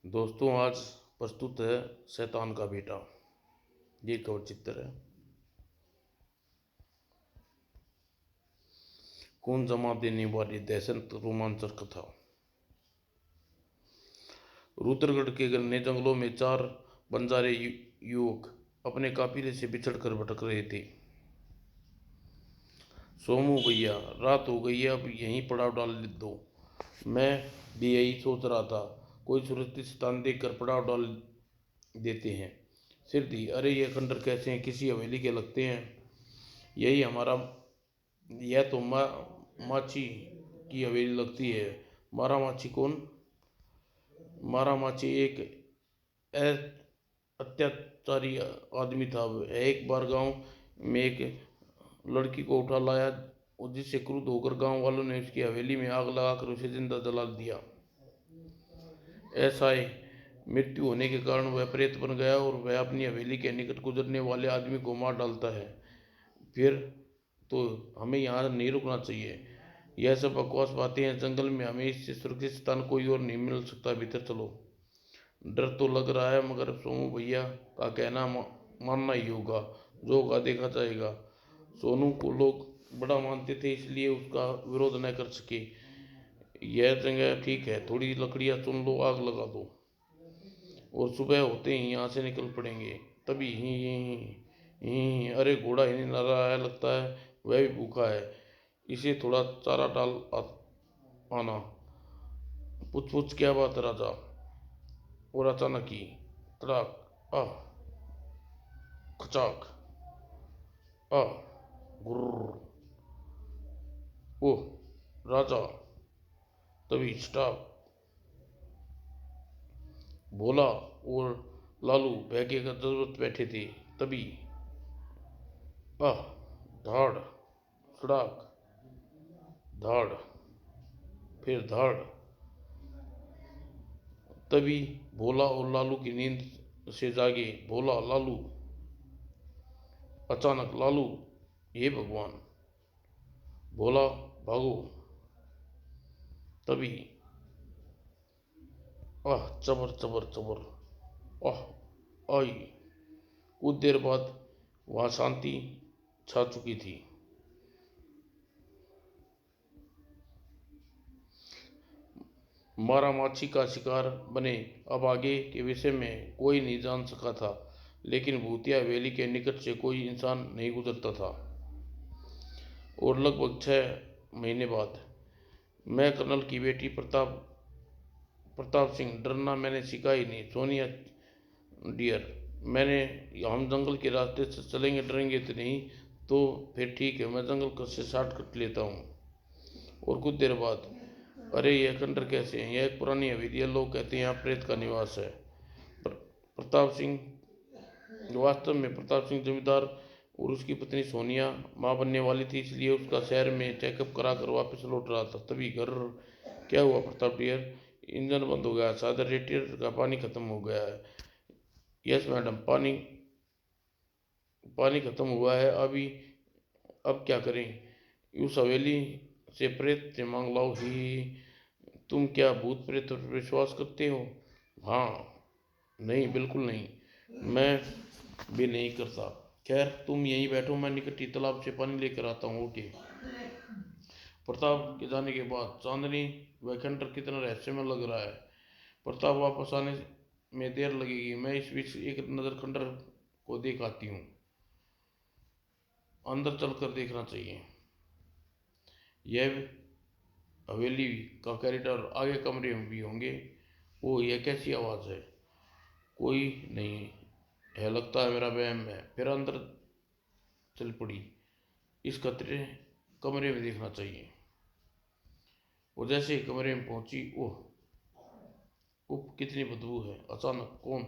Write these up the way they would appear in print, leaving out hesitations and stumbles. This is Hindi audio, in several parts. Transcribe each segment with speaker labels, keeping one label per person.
Speaker 1: दोस्तों, आज प्रस्तुत है शैतान का बेटा। ये कवच चित्र है। खून जमा देने वाली दहशत रोमांचक कथा। रुद्रगढ़ के घने जंगलों में चार बंजारे युवक अपने काफिले से बिछड़ कर भटक रहे थे। सोमू भैया, रात हो गई है, अब यहीं पड़ाव डाल दो। मैं भी यही सोच रहा था, कोई सुरक्षित स्थान देखकर पड़ाव डाल देते हैं। सिरधी, अरे ये खंडर कैसे हैं? किसी हवेली के लगते हैं। यही हमारा, यह तो माची की हवेली लगती है। मारा माची कौन? मारा माची एक अत्याचारी आदमी था। एक बार गांव में एक लड़की को उठा लाया और जिससे क्रुद्ध होकर गांव वालों ने उसकी हवेली में आग लगाकर उसे जिंदा जला दिया। ऐसा ही मृत्यु होने के कारण वह प्रेत बन गया और वह अपनी हवेली के निकट गुजरने वाले आदमी को मार डालता है। फिर तो हमें यहाँ नहीं रुकना चाहिए। यह सब बकवास बातें हैं। जंगल में हमें इससे सुरक्षित स्थान कोई और नहीं मिल सकता। भीतर चलो। डर तो लग रहा है, मगर सोनू भैया का कहना मानना ही होगा। जो होगा देखा जाएगा। सोनू को लोग बड़ा मानते थे, इसलिए उसका विरोध न कर सके। यह जगह ठीक है, थोड़ी लकड़ियाँ चुन लो, आग लगा दो और सुबह होते ही यहाँ से निकल पड़ेंगे। तभी ही अरे घोड़ा ही नहीं ला रहा है, लगता है वह भी भूखा है। इसे थोड़ा चारा डाल आना। पूछ पूछ क्या बात राजा? और अचानक ही तड़ाक, आह, खचाक, आह, गुर्र। ओह राजा! तभी स्टॉप। भोला और लालू बहके का जरूरत बैठे थे। तभी आह, धाड़, सड़ाक, धाड़, फिर धाड़। तभी भोला और लालू की नींद से जागे। भोला, लालू। अचानक लालू, हे भगवान! भोला, भागो। तभी आह, चबर चबर चबर, आह, आई। कुछ देर बाद वहां शांति छा चुकी थी। मारामाची का शिकार बने। अब आगे के विषय में कोई नहीं जान सका था, लेकिन भूतिया हवेली के निकट से कोई इंसान नहीं गुजरता था। और लगभग 6 महीने बाद मैं कर्नल की बेटी प्रताप सिंह, डरना मैंने सीखा ही नहीं। सोनिया डियर, हम जंगल के रास्ते से चलेंगे, डरेंगे तो नहीं। तो फिर ठीक है, मैं जंगल से शॉर्टकट लेता हूँ। और कुछ देर बाद, अरे यह खंडर कैसे हैं? यह एक पुरानी हवेली है, लोग कहते हैं यहाँ प्रेत का निवास है। प्रताप सिंह, वास्तव में प्रताप सिंह जमींदार और उसकी पत्नी सोनिया माँ बनने वाली थी, इसलिए उसका शहर में चेकअप कराकर वापस लौट रहा था। तभी घर, क्या हुआ प्रताप डियर? इंजन बंद हो गया, शायद रेडिएटर का पानी खत्म हो गया है। यस मैडम, पानी पानी खत्म हुआ है अभी। अब क्या करें? उस हवेली से प्रेत से मांग लाओ। ही, तुम क्या भूत प्रेत पर विश्वास करते हो? हाँ। नहीं, बिल्कुल नहीं, मैं भी नहीं करता। खैर तुम यहीं बैठो, मैं निकट तालाब से पानी लेकर आता हूँ। ओके। प्रताप के जाने के बाद चांदनी वह खंडर कितना रहस्यमय लग रहा है। प्रताप वापस आने में देर लगेगी। मैं इस बीच एक नज़र खंडर को देख आती हूँ। अंदर चलकर देखना चाहिए। यह हवेली का कॉरिडोर, आगे कमरे भी होंगे। ओ, यह कैसी आवाज़ है? कोई नहीं है, लगता है मेरा वहम है। फिर अंदर चल पड़ी। इस खतरे कमरे में देखना चाहिए। वो जैसे ही कमरे में पहुंची, ओह, उफ, कितनी बदबू है! अचानक, कौन?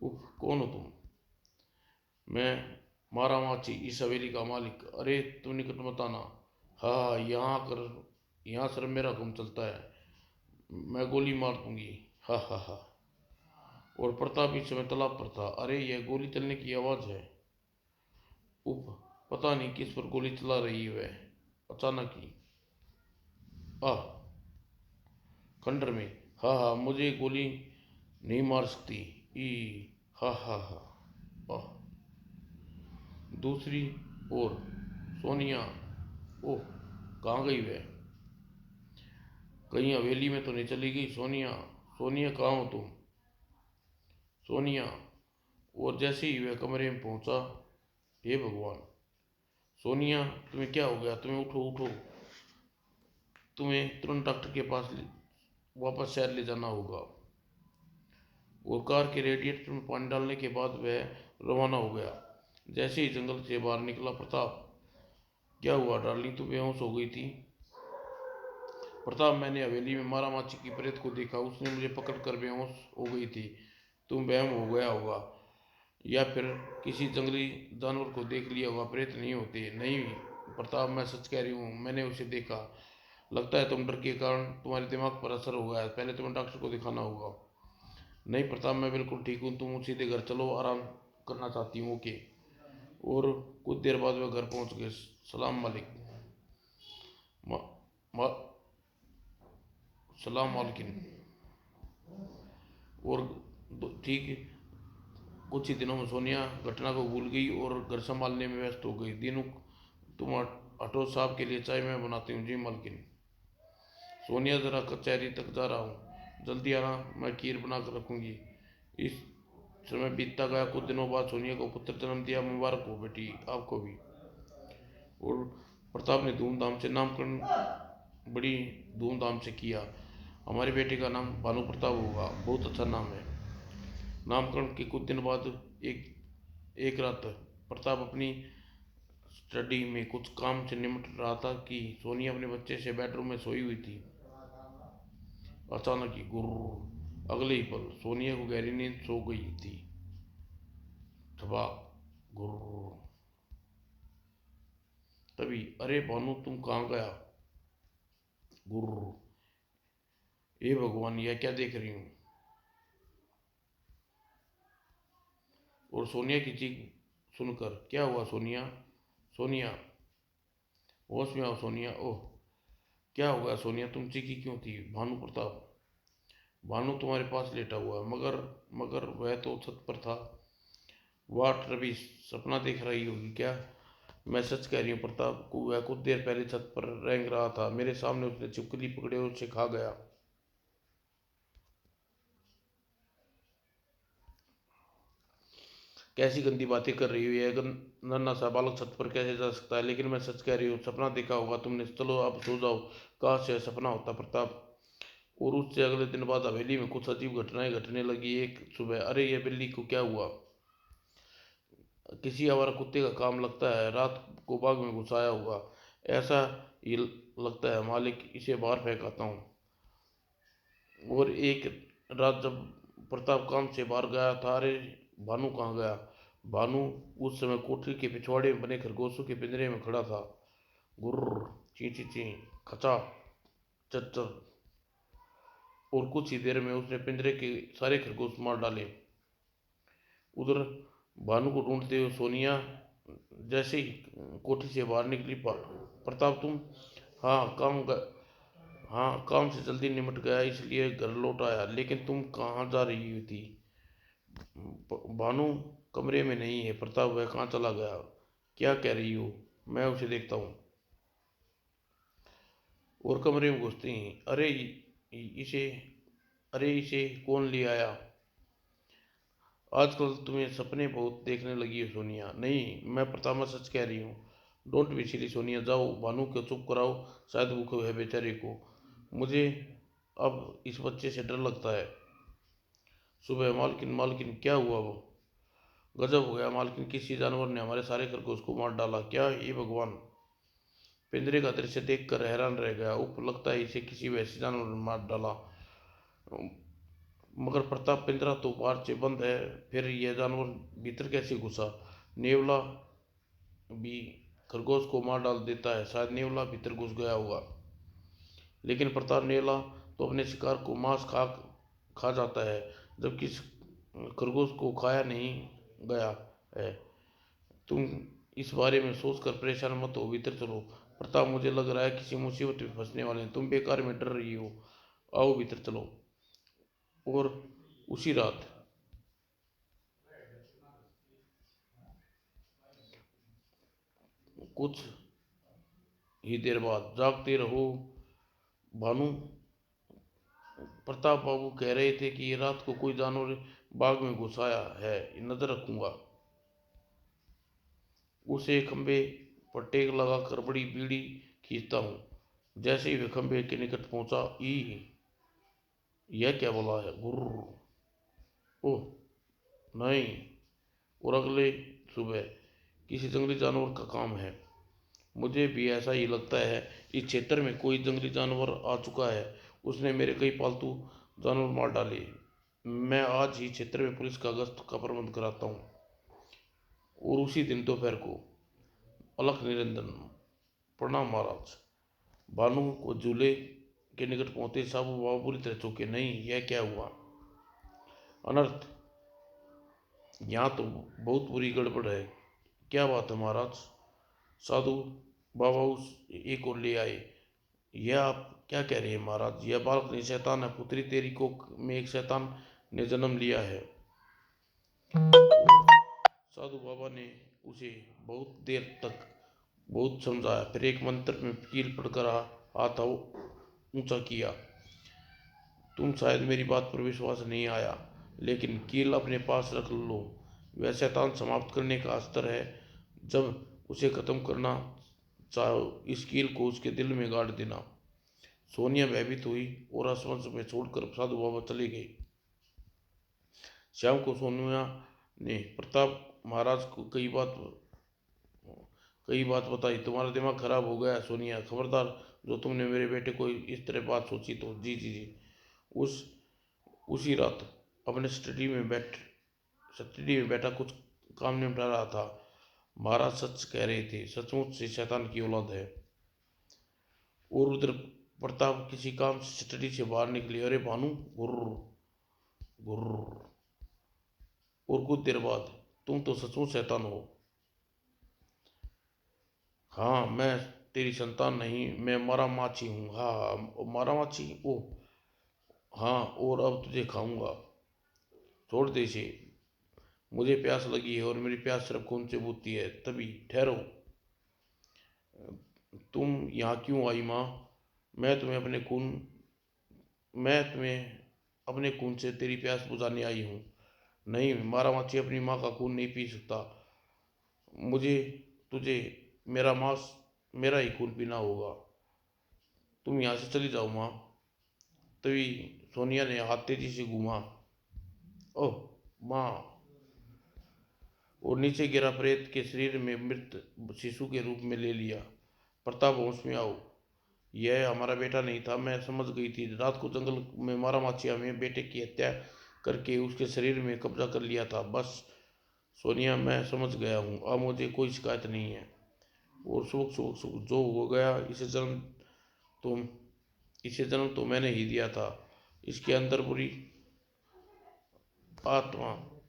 Speaker 1: उफ, कौन हो तुम? मैं मारा माची, इस हवेली का मालिक। अरे तुम निकट मत आना। हाँ, यहाँ सर मेरा हुक्म चलता है। मैं गोली मार दूंगी। हा हा हा। और प्रताप इस समय तालाब पर था। अरे यह गोली चलने की आवाज़ है। उफ, पता नहीं किस पर गोली चला रही है वह। अचानक ही, आह, खंडर में हाँ हाँ, मुझे गोली नहीं मार सकती। ई। हा हा हा। आह। दूसरी ओर सोनिया। ओह, कहाँ गई वह? कहीं हवेली में तो नहीं चली गई सोनिया? सोनिया, कहाँ हो तुम? सोनिया। और जैसे ही वह कमरे में पहुंचा, हे भगवान! सोनिया, तुम्हें क्या हो गया? तुम्हें उठो उठो, तुम्हें तुरंत डॉक्टर के पास वापस शहर ले जाना होगा। और कार के रेडिएटर में पानी डालने के बाद वह रवाना हो गया। जैसे ही जंगल से बाहर निकला प्रताप। क्या हुआ डार्लिंग, तू बेहोश हो गई थी? प्रताप, मैंने हवेली में मारा माची की प्रेत को देखा, उसने मुझे पकड़ कर बेहोश हो गई थी। तुम बहम हो गया होगा, या फिर किसी जंगली जानवर को देख लिया होगा, प्रेत नहीं होते। नहीं प्रताप, मैं सच कह रही हूँ, मैंने उसे देखा। लगता है तुम डर के कारण तुम्हारे दिमाग पर असर हो गया है, पहले तुम्हें डॉक्टर को दिखाना होगा। नहीं प्रताप, मैं बिल्कुल ठीक हूँ, तुम सीधे घर चलो, आराम करना चाहती हूँ, ओके। और कुछ देर बाद वह घर पहुंच गए। सलाम मालिक। मा, मा, सलाम मालकिन। और ठीक कुछ ही दिनों में सोनिया घटना को भूल गई और घर संभालने में व्यस्त हो गई। दिनों, तुम हटो, साहब के लिए चाय मैं बनाती हूँ। जी मालकिन। सोनिया, जरा कचहरी तक जा रहा हूँ, जल्दी आना, मैं खीर बना कर रखूँगी। इस समय बीतता गया। कुछ दिनों बाद सोनिया को पुत्र जन्म दिया। मुबारक हो बेटी, आपको भी। और प्रताप ने धूमधाम से नामकरण बड़ी धूमधाम से किया। हमारे बेटे का नाम भानु प्रताप होगा, बहुत अच्छा नाम है। नामकरण के कुछ दिन बाद एक एक रात प्रताप अपनी स्टडी में कुछ काम से निपट रहा था कि सोनिया अपने बच्चे से बेडरूम में सोई हुई थी। अचानक ही गुर्र, अगले ही पल सोनिया को गहरी नींद सो गई थी। धबाक, गुर्र। तभी, अरे भानु, तुम कहाँ गया? गुर्र। हे भगवान, यह क्या देख रही हूँ? और सोनिया की चीख सुनकर, क्या हुआ सोनिया? सोनिया, होश में आओ सोनिया। ओह, क्या हो गया सोनिया, तुम चीखी क्यों थी? भानु प्रताप। भानु तुम्हारे पास लेटा हुआ है, मगर मगर वह तो छत पर था। वाट रवि, सपना देख रही होगी क्या? मैं सच कह रही हूँ प्रताप को, वह कुछ देर पहले छत पर रेंग रहा था मेरे सामने, उसने छिपकली पकड़े और उसे खा गया। कैसी गंदी बातें कर रही हो? यह नन्हा सा बालक छत पर कैसे जा सकता है? लेकिन मैं सच कह रही हूँ, सपना देखा होगा तुमने। चलो अब सो जाओ। काश यह सपना होता प्रताप। और उससे अगले दिन बाद हवेली में कुछ अजीब घटनाएं घटने लगी। एक सुबह, अरे ये बिल्ली को क्या हुआ? किसी आवारा कुत्ते का काम लगता है, रात को बाग में घुसाया होगा। ऐसा ही लगता है मालिक, इसे बाहर फेंक आता हूँ। और एक रात जब प्रताप काम से बाहर गया था, अरे भानु कहाँ गया? भानु उस समय कोठरी के पिछवाड़े में बने खरगोशों के पिंजरे में खड़ा था। गुर्र, ची ची ची, खचा, चच्चर। और कुछ ही देर में उसने पिंजरे के सारे खरगोश मार डाले। उधर भानु को ढूंढते हुए सोनिया जैसे ही कोठी से बाहर निकली। प्रताप, तुम? हाँ काम हाँ, काम से जल्दी निपट गया इसलिए घर लौट आया, लेकिन तुम कहाँ जा रही थी? भानु कमरे में नहीं है प्रताप, वह कहाँ चला गया? क्या कह रही हो? मैं उसे देखता हूँ। और कमरे में घुसते ही, इसे अरे इसे कौन ले आया? आजकल तुम्हें सपने बहुत देखने लगी हो सोनिया। नहीं मैं प्रताप सच कह रही हूँ। डोंट बी सिली सोनिया, जाओ भानु को चुप कराओ, शायद भूख है बेचारे को। मुझे अब इस बच्चे से डर लगता है। सुबह, मालकिन मालकिन, क्या हुआ? वो गजब हो गया मालकिन, किसी जानवर ने हमारे सारे खरगोश को मार डाला। क्या? ये भगवान! पिंजरे का दृश्य देखकर हैरान रह गया। उप, लगता है इसे किसी वैसे जानवर ने मार डाला। मगर प्रताप, पिंजरा तो बाहर से बंद है, फिर यह जानवर भीतर कैसे घुसा? नेवला भी खरगोश को मार डाल देता है, शायद नेवला भीतर घुस गया होगा। लेकिन प्रताप, नेवला तो अपने शिकार को मांस खा खा जाता है, जबकि इस खरगोश को खाया नहीं गया है। तुम इस बारे में सोचकर परेशान मत हो, भीतर चलो। प्रताप, मुझे लग रहा है किसी मुसीबत में फंसने वाले हैं, तुम बेकार में डर रही हो। आओ भीतर चलो। और उसी रात कुछ ही देर बाद जागते रहो। भानु प्रताप बाबू कह रहे थे कि रात को कोई जानवर बाग में घुस आया है, नजर रखूंगा। उसे खंबे पर टेक लगाकर बड़ी बीड़ी खींचता हूँ। जैसे ही वे खंबे के निकट पहुंचा, ई यह क्या बोला है? गुर्र। ओह नहीं। और अगले सुबह किसी जंगली जानवर का काम है। मुझे भी ऐसा ही लगता है। इस क्षेत्र में कोई जंगली जानवर आ चुका है। उसने मेरे कई पालतू जानवर मार डाले। मैं आज ही क्षेत्र में पुलिस का गश्त का प्रबंध कराता हूँ। और उसी दिन दोपहर को अलख निरंजन। प्रणाम महाराज। भानु को झूले के निकट पहुंचे साबू बाबा बुरी तरह चौंके। नहीं, यह क्या हुआ? अनर्थ। यहाँ तो बहुत बुरी गड़बड़ है। क्या बात है महाराज? साधु बाबा उस एक और ले आए। यह आप क्या कह रहे हैं महाराज? यह बालक नहीं, शैतान है। पुत्री तेरी कोख में एक शैतान ने जन्म लिया है। साधु बाबा ने उसे बहुत देर तक बहुत समझाया, फिर एक मंत्र में कील पढ़कर हाथ ऊंचा किया। तुम शायद मेरी बात पर विश्वास नहीं आया, लेकिन कील अपने पास रख लो। वह शैतान समाप्त करने का अस्त्र है। जब उसे खत्म करना चाहो, इस कील को उसके दिल में गाड़ देना। सोनिया भयभीत हुई और असमंस में छोड़कर साधु बाबा चले गए। शाम को सोनिया ने प्रताप महाराज को कई बात बताई। तुम्हारा दिमाग खराब हो गया सोनिया, खबरदार। जो तुमने मेरे बेटे को इस तरह बात सोची तो। जी जी जी। उस उसी रात अपने स्टडी में बैठा कुछ काम निपटा रहा था। महाराज सच कह रहे थे, सचमुच से शैतान की औलाद है। और उधर प्रताप किसी काम से स्टडी से बाहर निकले। अरे भानु! गुर्र गुर्र। और कुछ देर बाद, तुम तो सचमुच शैतान हो। हाँ, मैं तेरी संतान नहीं, मैं मारा माची हूँ। हाँ हाँ, मारा माची। ओ हाँ, और अब तुझे खाऊंगा। छोड़ दे इसे। मुझे प्यास लगी है और मेरी प्यास सिर्फ खून से बुझती है। तभी ठहरो। तुम यहाँ क्यों आई माँ? मैं तुम्हें अपने खून मैं तुम्हें अपने खून से तेरी प्यास बुझाने आई हूँ। नहीं, मारा माची अपनी माँ का खून नहीं पी सकता। मुझे तुझे मेरा ही खून पीना होगा। तुम यहाँ से चली जाओ माँ। तभी सोनिया ने हाथ तेजी से घूमा। ओह माँ! और नीचे गिरा प्रेत के शरीर में मृत शिशु के रूप में ले लिया। प्रताप, होश में आओ। यह हमारा बेटा नहीं था। मैं समझ गई थी। रात को जंगल में मारा माचिया में बेटे की हत्या करके उसके शरीर में कब्जा कर लिया था। बस सोनिया, मैं समझ गया हूँ। अब मुझे कोई शिकायत नहीं है। और सुख सुख सुख जो हो गया, तो इसे जन्म तो मैंने ही दिया था। इसके आत्मा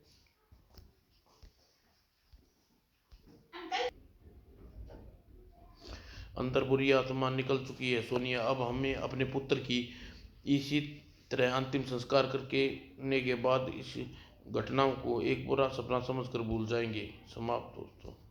Speaker 1: अंदर बुरी आत्मा निकल चुकी है सोनिया। अब हमें अपने पुत्र की इसी तरह अंतिम संस्कार करने के बाद इस घटना को एक बुरा सपना समझकर भूल जाएंगे। समाप्त दोस्तों।